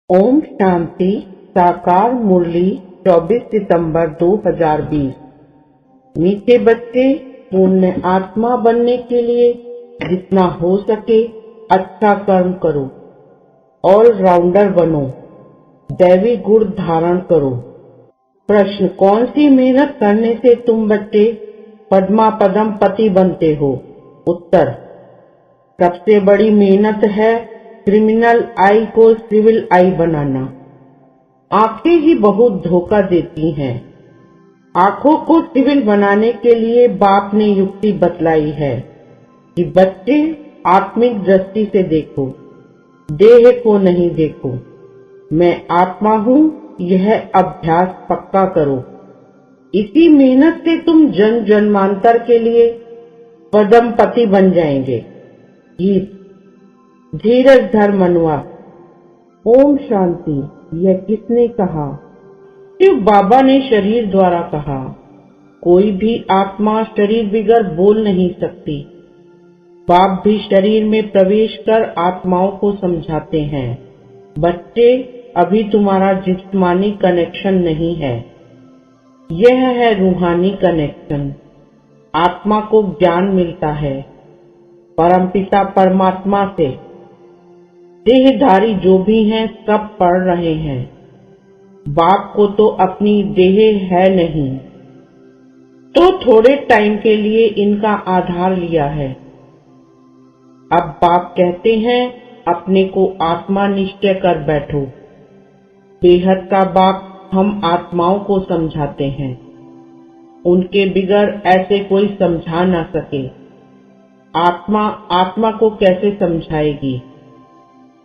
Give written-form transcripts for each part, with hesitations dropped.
ओम शांति। साकार मुरली 24 सितंबर 2020। मीठे बच्चे, पूर्ण आत्मा बनने के लिए जितना हो सके अच्छा कर्म करो, ऑलराउंडर बनो, दैवी गुण धारण करो। प्रश्न: कौन सी मेहनत करने से तुम बच्चे पद्मा पदम पति बनते हो? उत्तर: सबसे बड़ी मेहनत है क्रिमिनल आई को सिविल आई बनाना। आंखें ही बहुत धोखा देती हैं। आंखों को सिविल बनाने के लिए बाप ने युक्ति बतलाई है कि बच्चे आत्मिक दृष्टि से देखो, देह को नहीं देखो। मैं आत्मा हूँ, यह अभ्यास पक्का करो। इसी मेहनत से तुम जन्म जन्मांतर के लिए पदम पति बन जाएंगे। गीत। धीरज धर मनुआ। ओम शांति। यह किसने कहा? शिव बाबा ने शरीर द्वारा कहा। कोई भी आत्मा शरीर बिगर बोल नहीं सकती। बाप भी शरीर में प्रवेश कर आत्माओं को समझाते हैं, बच्चे अभी तुम्हारा जिस्मानी कनेक्शन नहीं है, यह है रूहानी कनेक्शन। आत्मा को ज्ञान मिलता है परमपिता परमात्मा से। देहधारी जो भी हैं सब पढ़ रहे हैं। बाप को तो अपनी देह है नहीं, तो थोड़े टाइम के लिए इनका आधार लिया है। अब बाप कहते हैं अपने को आत्मा निश्चय कर बैठो। बेहद का बाप हम आत्माओं को समझाते हैं, उनके बिगर ऐसे कोई समझा ना सके। आत्मा आत्मा को कैसे समझाएगी?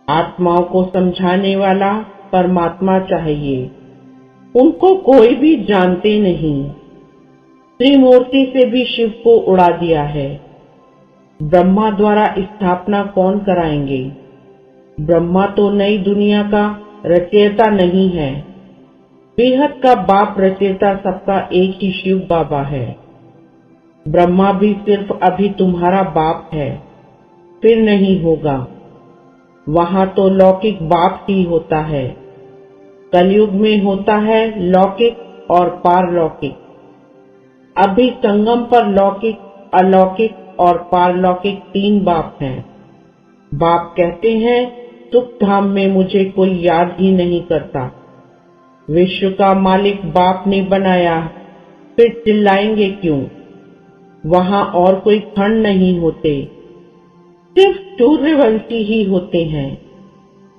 आत्माओं को समझाने वाला परमात्मा चाहिए, उनको कोई भी जानते नहीं। त्रिमूर्ति से भी शिव को उड़ा दिया है। ब्रह्मा द्वारा स्थापना कौन कराएंगे? ब्रह्मा तो नई दुनिया का रचयिता नहीं है। बेहद का बाप रचयिता सबका एक ही शिव बाबा है। ब्रह्मा भी सिर्फ अभी तुम्हारा बाप है, फिर नहीं होगा। वहां तो लौकिक बाप ही होता है। कलयुग में होता है लौकिक और पारलौकिक। अभी संगम पर लौकिक, अलौकिक और पारलौकिक तीन बाप हैं। बाप कहते हैं सुख धाम में मुझे कोई याद ही नहीं करता। विश्व का मालिक बाप ने बनाया, फिर चिल्लाएंगे क्यों? वहां और कोई खंड नहीं होते, सिर्फ सूर्यवंशी ही होते हैं।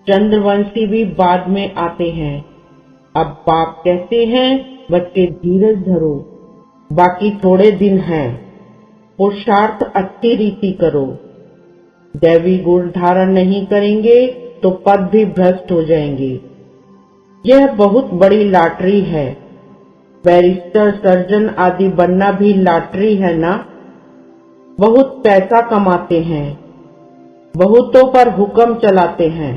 चंद्रवंशी भी बाद में आते हैं। अब बाप कहते हैं बच्चे धीरज धरो, बाकी थोड़े दिन हैं। पुरुषार्थ अच्छी रीति करो। दैवी गुण धारण नहीं करेंगे तो पद भी भ्रष्ट हो जाएंगे। यह बहुत बड़ी लॉटरी है। बैरिस्टर, सर्जन आदि बनना भी लॉटरी है ना। बहुत पैसा कमाते हैं, बहुतों पर हुक्म चलाते हैं।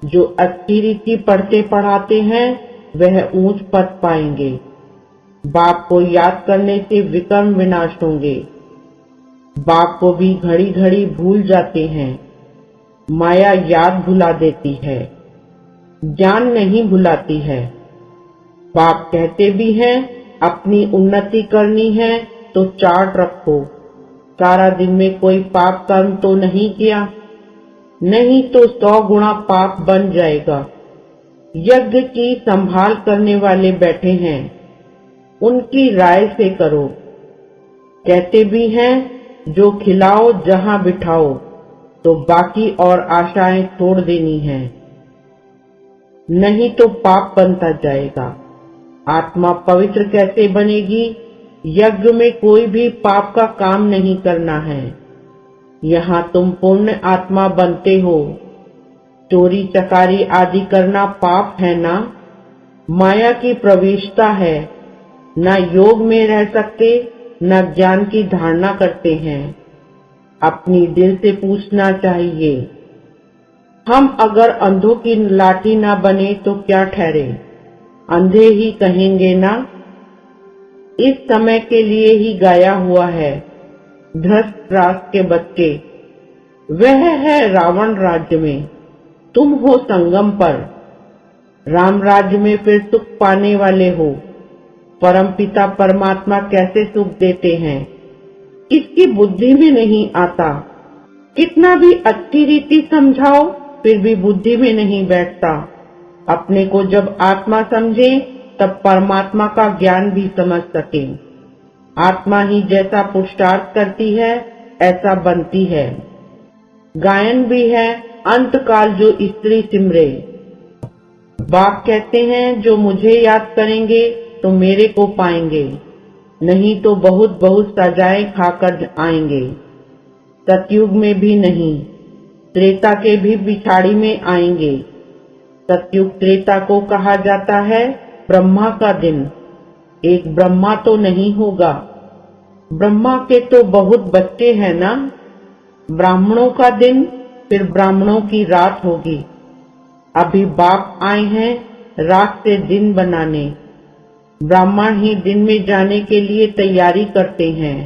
जो अच्छी रीति पढ़ते पढ़ाते हैं वह ऊंच पद पाएंगे। बाप को याद करने से विकर्म विनाश होंगे। बाप को भी घड़ी घड़ी भूल जाते हैं। माया याद भुला देती है, ज्ञान नहीं भुलाती है। बाप कहते भी हैं अपनी उन्नति करनी है तो चार्ट रखो। सारा दिन में कोई पाप कर्म तो नहीं किया, नहीं तो 100 गुना पाप बन जाएगा। यज्ञ की संभाल करने वाले बैठे हैं, उनकी राय से करो। कहते भी हैं जो खिलाओ जहां बिठाओ, तो बाकी और आशाएं छोड़ देनी है, नहीं तो पाप बनता जाएगा। आत्मा पवित्र कैसे बनेगी? यज्ञ में कोई भी पाप का काम नहीं करना है। यहाँ तुम पूर्ण आत्मा बनते हो। चोरी चकारी आदि करना पाप है ना? माया की प्रवेशता है। न योग में रह सकते, न ज्ञान की धारणा करते हैं। अपनी दिल से पूछना चाहिए, हम अगर अंधों की लाठी ना बने तो क्या ठहरे? अंधे ही कहेंगे ना। इस समय के लिए ही गाया हुआ है धृतराष्ट्र के बच्चे। वह है रावण राज्य में, तुम हो संगम पर। राम राज्य में फिर सुख पाने वाले हो। परमपिता परमात्मा कैसे सुख देते हैं, किसकी बुद्धि में नहीं आता। कितना भी अच्छी रीति समझाओ फिर भी बुद्धि में नहीं बैठता। अपने को जब आत्मा समझे तब परमात्मा का ज्ञान भी समझ सके। आत्मा ही जैसा पुरुषार्थ करती है ऐसा बनती है। गायन भी है, अंतकाल जो स्त्री सिमरे। बाप कहते हैं जो मुझे याद करेंगे तो मेरे को पाएंगे, नहीं तो बहुत बहुत सजाएं खाकर आएंगे। सतयुग में भी नहीं, त्रेता के भी पिछाड़ी में आएंगे। सतयुग त्रेता को कहा जाता है ब्रह्मा का दिन। एक ब्रह्मा तो नहीं होगा, ब्रह्मा के तो बहुत बच्चे हैं ना। ब्राह्मणों का दिन फिर ब्राह्मणों की रात होगी। अभी बाप आए हैं रात से दिन बनाने। ब्राह्मण ही दिन में जाने के लिए तैयारी करते हैं।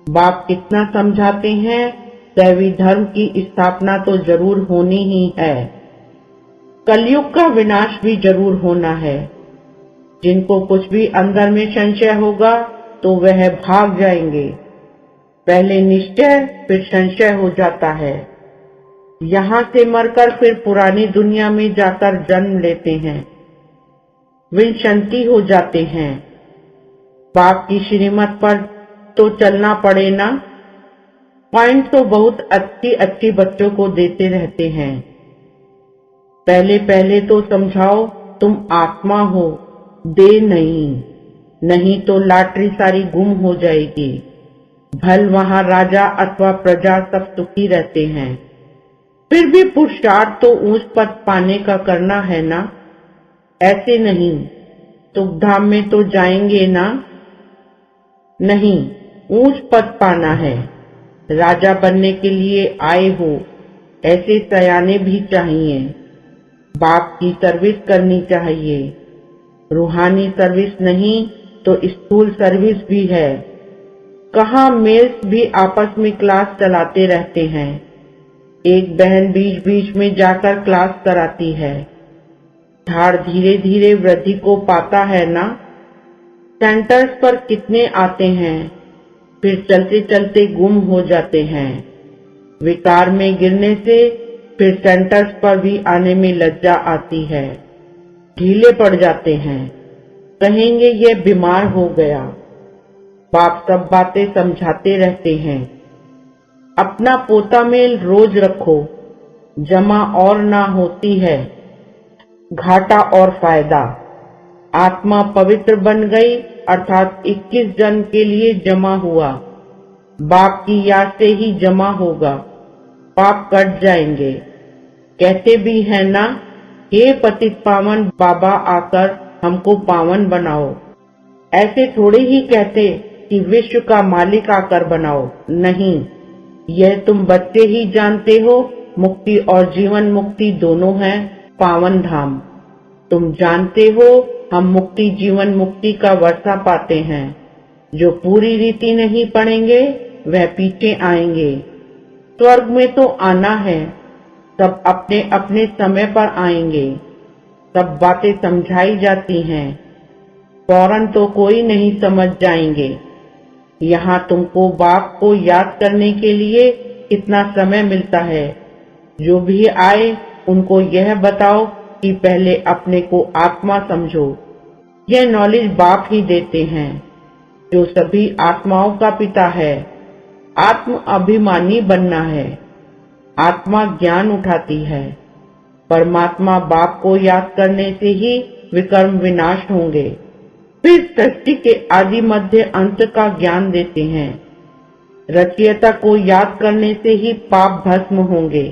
बाप कितना समझाते हैं, दैवी धर्म की स्थापना तो जरूर होनी ही है। कलयुग का विनाश भी जरूर होना है। जिनको कुछ भी अंदर में संशय होगा तो वह भाग जाएंगे। पहले निश्चय फिर संशय हो जाता है। यहाँ से मरकर फिर पुरानी दुनिया में जाकर जन्म लेते हैं, विंशंति हो जाते हैं। बाप की श्रीमत पर तो चलना पड़े ना। पॉइंट तो बहुत अच्छी अच्छी बच्चों को देते रहते हैं। पहले पहले तो समझाओ तुम आत्मा हो, दे नहीं तो लॉटरी सारी गुम हो जाएगी। भल वहां राजा अथवा प्रजा सब सुखी रहते हैं। फिर भी पुरुषार्थ तो ऊंच पद पाने का करना है ना। ऐसे नहीं सुख धाम में तो जाएंगे ना, नहीं ऊंच पद पाना है। राजा बनने के लिए आए हो, ऐसे सयाने भी चाहिए। बाप की सर्विस करनी चाहिए। रूहानी सर्विस नहीं तो स्थूल सर्विस भी है। कहाँ मेल्स भी आपस में क्लास चलाते रहते हैं। एक बहन बीच बीच में जाकर क्लास कराती है। झाड़ धीरे धीरे वृद्धि को पाता है ना। सेंटर्स पर कितने आते हैं, फिर चलते चलते गुम हो जाते हैं। विकार में गिरने से फिर सेंटर्स पर भी आने में लज्जा आती है। ढीले पड़ जाते हैं, कहेंगे ये बीमार हो गया। बाप सब बातें समझाते रहते हैं। अपना पोता मेल रोज रखो, जमा और ना होती है, घाटा और फायदा। आत्मा पवित्र बन गई अर्थात 21 जन्म के लिए जमा हुआ। बाप की याद से ही जमा होगा, पाप कट जाएंगे। कहते भी है ना, हे पतित पावन बाबा आकर हमको पावन बनाओ। ऐसे थोड़े ही कहते कि विश्व का मालिक आकर बनाओ। नहीं, यह तुम बच्चे ही जानते हो। मुक्ति और जीवन मुक्ति दोनों है पावन धाम। तुम जानते हो हम मुक्ति जीवन मुक्ति का वर्षा पाते हैं। जो पूरी रीति नहीं पढ़ेंगे वह पीछे आएंगे। स्वर्ग में तो आना है, सब अपने अपने समय पर आएंगे। सब बातें समझाई जाती हैं, फौरन तो कोई नहीं समझ जाएंगे। यहाँ तुमको बाप को याद करने के लिए कितना समय मिलता है। जो भी आए उनको यह बताओ कि पहले अपने को आत्मा समझो। यह नॉलेज बाप ही देते हैं, जो सभी आत्माओं का पिता है। आत्म अभिमानी बनना है। आत्मा ज्ञान उठाती है। परमात्मा बाप को याद करने से ही विकर्म विनाश होंगे। फिर सृष्टि के आदि मध्य अंत का ज्ञान देते हैं। रचयिता को याद करने से ही पाप भस्म होंगे।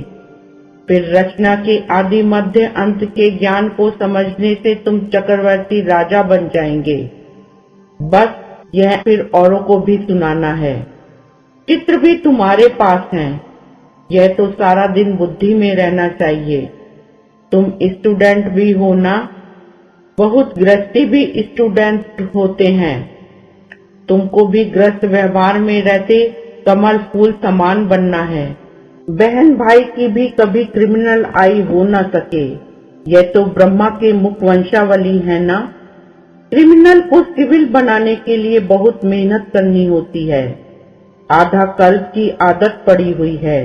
फिर रचना के आदि मध्य अंत के ज्ञान को समझने से तुम चक्रवर्ती राजा बन जाएंगे। बस यह फिर औरों को भी सुनाना है। चित्र भी तुम्हारे पास हैं, यह तो सारा दिन बुद्धि में रहना चाहिए। तुम स्टूडेंट भी हो ना, बहुत गृहस्थी भी स्टूडेंट होते हैं। तुमको भी गृहस्थ व्यवहार में रहते कमल फूल समान बनना है। बहन भाई की भी कभी क्रिमिनल आई हो न सके। यह तो ब्रह्मा के मुख वंशावली है ना। क्रिमिनल को सिविल बनाने के लिए बहुत मेहनत करनी होती है। आधा कल्प की आदत पड़ी हुई है।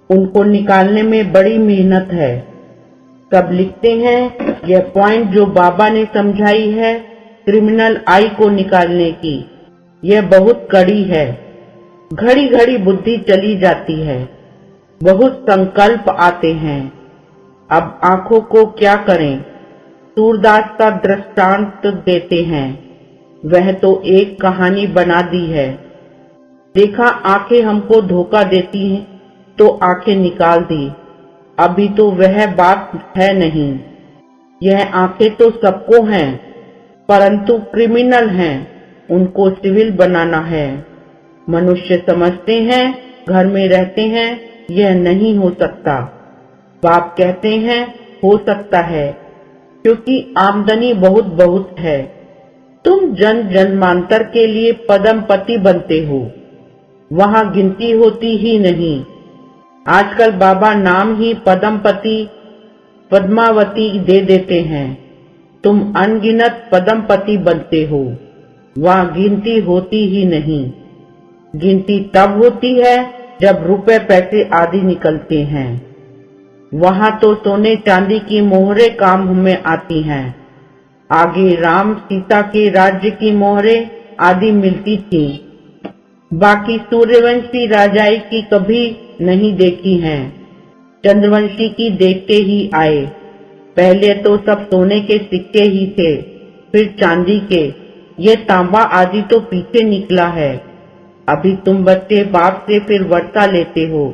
उनको निकालने में बड़ी मेहनत है। सब लिखते हैं यह पॉइंट जो बाबा ने समझाई है क्रिमिनल आई को निकालने की, यह बहुत कड़ी है। घड़ी घड़ी बुद्धि चली जाती है, बहुत संकल्प आते हैं। अब आंखों को क्या करें? सूरदास का दृष्टांत देते हैं। वह तो एक कहानी बना दी है। देखा आंखें हमको धोखा देती हैं तो आंखें निकाल दी। अभी तो वह बात है नहीं। यह आंखें तो सबको हैं, परंतु क्रिमिनल हैं, उनको सिविल बनाना है। मनुष्य समझते हैं घर में रहते हैं यह नहीं हो सकता। बाप कहते हैं हो सकता है, क्योंकि आमदनी बहुत बहुत है। तुम जन जन्मांतर के लिए पद्मपति बनते हो, वहां गिनती होती ही नहीं। आजकल बाबा नाम ही पद्मपति पद्मावती दे देते हैं। तुम अनगिनत पद्मपति बनते हो, वहां गिनती होती ही नहीं। गिनती तब होती है जब रुपए पैसे आदि निकलते हैं। वहां तो सोने चांदी की मोहरें काम में आती हैं। आगे राम सीता के राज्य की मोहरें आदि मिलती थी। बाकी सूर्यवंशी राजाई की कभी नहीं देखी हैं। चंद्रवंशी की देखते ही आए। पहले तो सब सोने के सिक्के ही थे, फिर चांदी के। ये तांबा आदि तो पीछे निकला है। अभी तुम बच्चे बाप से फिर वर्षा लेते हो।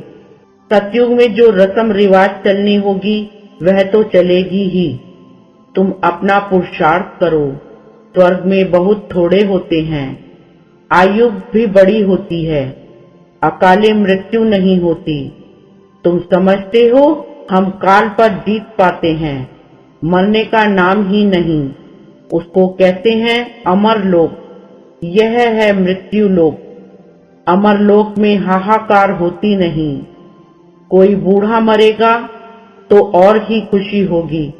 सतयुग में जो रस्म रिवाज चलनी होगी वह तो चलेगी ही। तुम अपना पुरुषार्थ करो। स्वर्ग में बहुत थोड़े होते हैं। आयु भी बड़ी होती है, अकाले मृत्यु नहीं होती। तुम समझते हो हम काल पर जीत पाते हैं, मरने का नाम ही नहीं। उसको कहते हैं अमर लोक। यह है मृत्यु लोक। अमर लोक में हाहाकार होती नहीं। कोई बूढ़ा मरेगा तो और ही खुशी होगी,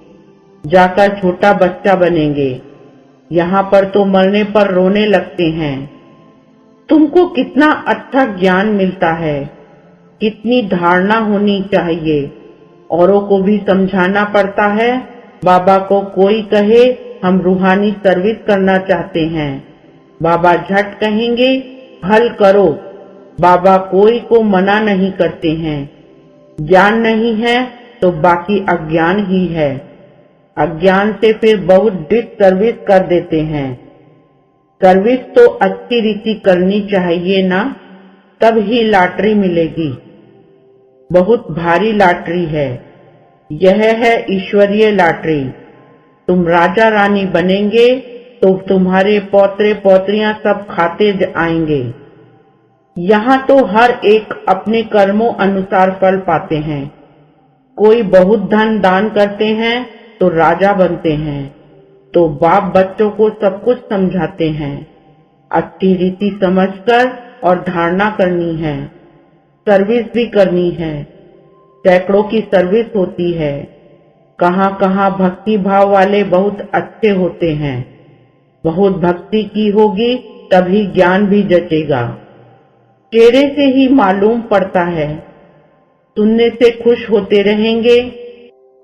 जाकर छोटा बच्चा बनेंगे। यहाँ पर तो मरने पर रोने लगते हैं। तुमको कितना अच्छा ज्ञान मिलता है, कितनी धारणा होनी चाहिए। औरों को भी समझाना पड़ता है। बाबा को कोई कहे हम रूहानी सर्विस करना चाहते हैं, बाबा झट कहेंगे हल करो। बाबा कोई को मना नहीं करते हैं। ज्ञान नहीं है तो बाकी अज्ञान ही है। अज्ञान से फिर बहुत डिसर्विस कर देते हैं। सर्विस तो अच्छी रीति करनी चाहिए ना, तब ही लॉटरी मिलेगी। बहुत भारी लॉटरी है। यह है ईश्वरीय लॉटरी। तुम राजा रानी बनेंगे तो तुम्हारे पौत्रे पौत्रियां सब खाते आएंगे। यहाँ तो हर एक अपने कर्मों अनुसार फल पाते हैं। कोई बहुत धन दान करते हैं तो राजा बनते हैं। तो बाप बच्चों को सब कुछ समझाते हैं। अच्छी रीति समझकर और धारणा करनी है। सर्विस भी करनी है। सैकड़ों की सर्विस होती है। कहाँ कहाँ भक्ति भाव वाले बहुत अच्छे होते हैं। बहुत भक्ति की होगी तभी ज्ञान भी जचेगा। चेहरे से ही मालूम पड़ता है। सुनने से खुश होते रहेंगे।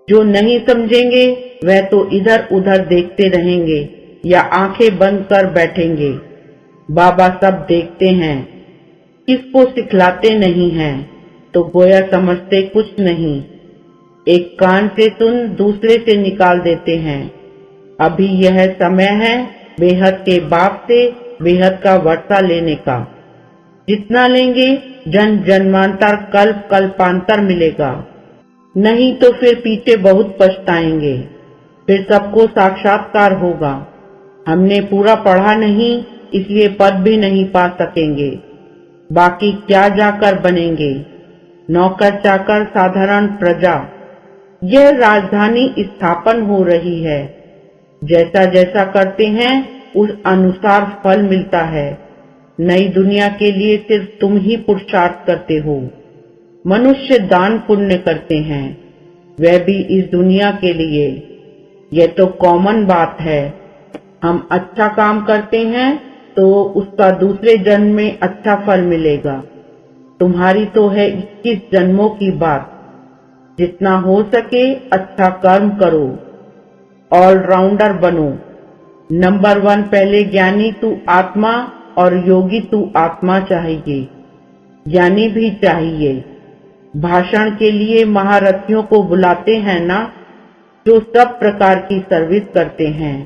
जो नहीं समझेंगे वह तो इधर उधर देखते रहेंगे या आंखें बंद कर बैठेंगे। बाबा सब देखते हैं, किसको सिखलाते नहीं हैं, तो गोया समझते कुछ नहीं। एक कान से सुन दूसरे से निकाल देते हैं। अभी यह समय है बेहद के बाप से बेहद का वर्षा लेने का। जितना लेंगे जन जन्मांतर कल्प कल्पांतर मिलेगा, नहीं तो फिर पीछे बहुत पछताएंगे। फिर सबको साक्षात्कार होगा। हमने पूरा पढ़ा नहीं इसलिए पद भी नहीं पा सकेंगे। बाकी क्या जाकर बनेंगे? नौकर चाकर साधारण प्रजा। यह राजधानी स्थापन हो रही है। जैसा जैसा करते हैं उस अनुसार फल मिलता है। नई दुनिया के लिए सिर्फ तुम ही पुरुषार्थ करते हो। मनुष्य दान पुण्य करते हैं। वह भी इस दुनिया के लिए। यह तो कॉमन बात है। हम अच्छा काम करते हैं तो उसका दूसरे जन्म में अच्छा फल मिलेगा। तुम्हारी तो है 21 जन्मों की बात। जितना हो सके अच्छा कर्म करो, ऑलराउंडर बनो। नंबर 1 पहले ज्ञानी तू आत्मा और योगी तू आत्मा चाहिए। ज्ञानी भी चाहिए। भाषण के लिए महारथियों को बुलाते हैं ना, जो सब प्रकार की सर्विस करते हैं,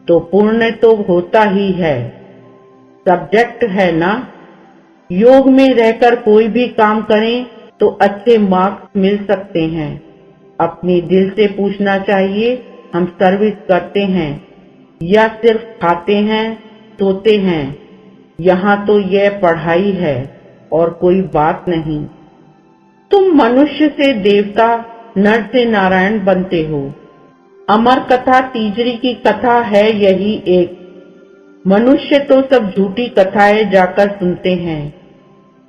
तो पुण्य तो होता ही है। सब्जेक्ट है ना, योग में रहकर कोई भी काम करें तो अच्छे मार्क्स मिल सकते हैं। अपनी दिल से पूछना चाहिए, हम सर्विस करते हैं या सिर्फ खाते हैं सोते हैं। यहाँ तो यह पढ़ाई है और कोई बात नहीं। तुम मनुष्य से देवता, नर से नारायण बनते हो। अमर कथा तीजरी की कथा है यही एक। मनुष्य तो सब झूठी कथाएं जाकर सुनते हैं।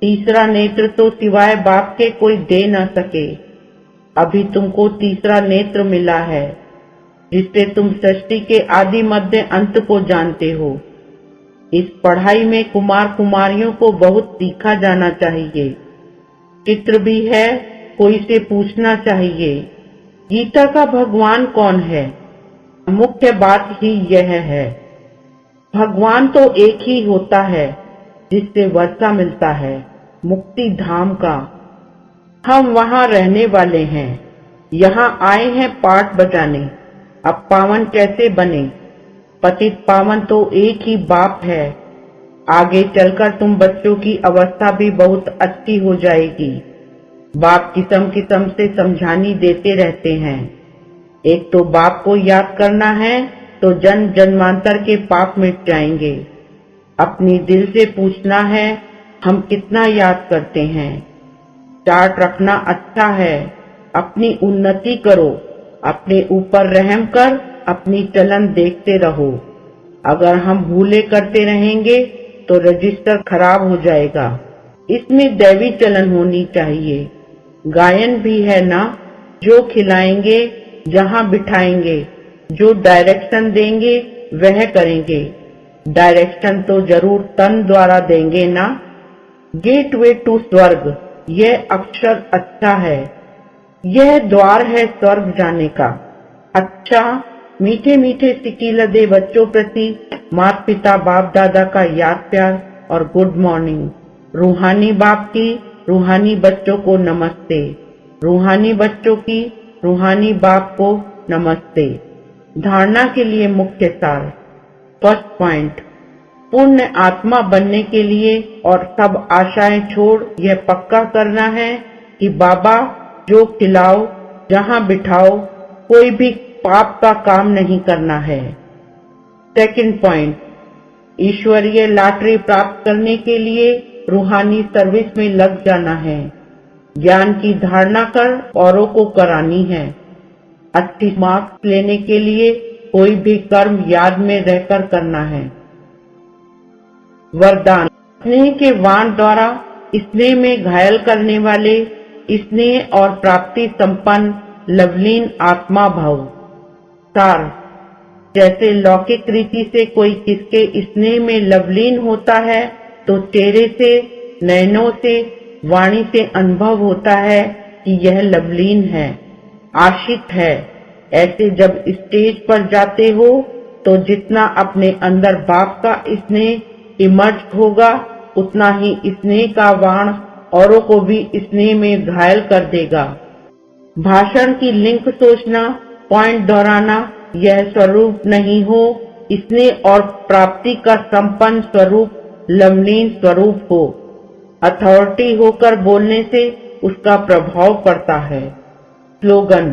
तीसरा नेत्र तो सिवाय बाप के कोई दे न सके। अभी तुमको तीसरा नेत्र मिला है, जिससे तुम सृष्टि के आदि मध्य अंत को जानते हो। इस पढ़ाई में कुमार कुमारियों को बहुत सीखा जाना चाहिए। चित्र भी है, कोई से पूछना चाहिए, गीता का भगवान कौन है? मुख्य बात ही यह है, भगवान तो एक ही होता है, जिससे वर्षा मिलता है, मुक्ति धाम का। हम वहां रहने वाले हैं, यहाँ आए हैं पाठ बजाने। अब पावन कैसे बने? पतित पावन तो एक ही बाप है। आगे चलकर तुम बच्चों की अवस्था भी बहुत अच्छी हो जाएगी। बाप किस्म किस्म से समझानी देते रहते हैं। एक तो बाप को याद करना है तो जन्म जन्मांतर के पाप मिट जाएंगे। अपनी दिल से पूछना है, हम कितना याद करते हैं। चार्ट रखना अच्छा है, अपनी उन्नति करो, अपने ऊपर रहम कर अपनी चलन देखते रहो। अगर हम भूले करते रहेंगे तो रजिस्टर खराब हो जाएगा। इसमें दैवी चलन होनी चाहिए। गायन भी है ना, जो खिलाएंगे, जहां बिठाएंगे, जो डायरेक्शन देंगे वह करेंगे। डायरेक्शन तो जरूर तन द्वारा देंगे ना। गेटवे टू स्वर्ग, यह अक्षर अच्छा है। यह द्वार है स्वर्ग जाने का। अच्छा, मीठे मीठे सिकील दे बच्चों प्रति माता पिता बाप दादा का याद प्यार और गुड मॉर्निंग। रूहानी बाप की रूहानी बच्चों को नमस्ते। रूहानी बच्चों की रूहानी बाप को नमस्ते। धारणा के लिए मुख्य सार। फर्स्ट पॉइंट, पूर्ण आत्मा बनने के लिए और सब आशाएं छोड़ यह पक्का करना है कि बाबा जो खिलाओ, जहां बिठाओ, कोई भी पाप का काम नहीं करना है। सेकंड पॉइंट, ईश्वरीय लॉटरी प्राप्त करने के लिए रूहानी सर्विस में लग जाना है। ज्ञान की धारणा कर औरों को करानी है। अच्छी मार्क्स लेने के लिए कोई भी कर्म याद में रहकर करना है। वरदान, स्नेह के वाण द्वारा स्नेह में घायल करने वाले स्नेह और प्राप्ति संपन्न लवलीन आत्मा भव। सार, जैसे लौकिक रीति से कोई किसके स्नेह में लवलीन होता है तो चेहरे से, नयनों से, वाणी से अनुभव होता है कि यह लवलीन है, आशित है। ऐसे जब स्टेज पर जाते हो तो जितना अपने अंदर बाप का स्नेह इमर्ज होगा, उतना ही स्नेह का वाण औरों को भी स्नेह में घायल कर देगा। भाषण की लिंक सोचना, पॉइंट दोहराना, यह स्वरूप नहीं हो। स्नेह और प्राप्ति का संपन्न स्वरूप लवलीन स्वरूप हो। अथॉरिटी होकर बोलने से उसका प्रभाव पड़ता है। स्लोगन,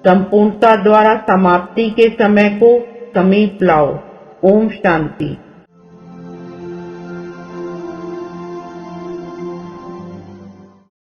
संपूर्णता द्वारा समाप्ति के समय को समीप लाओ। ओम शांति।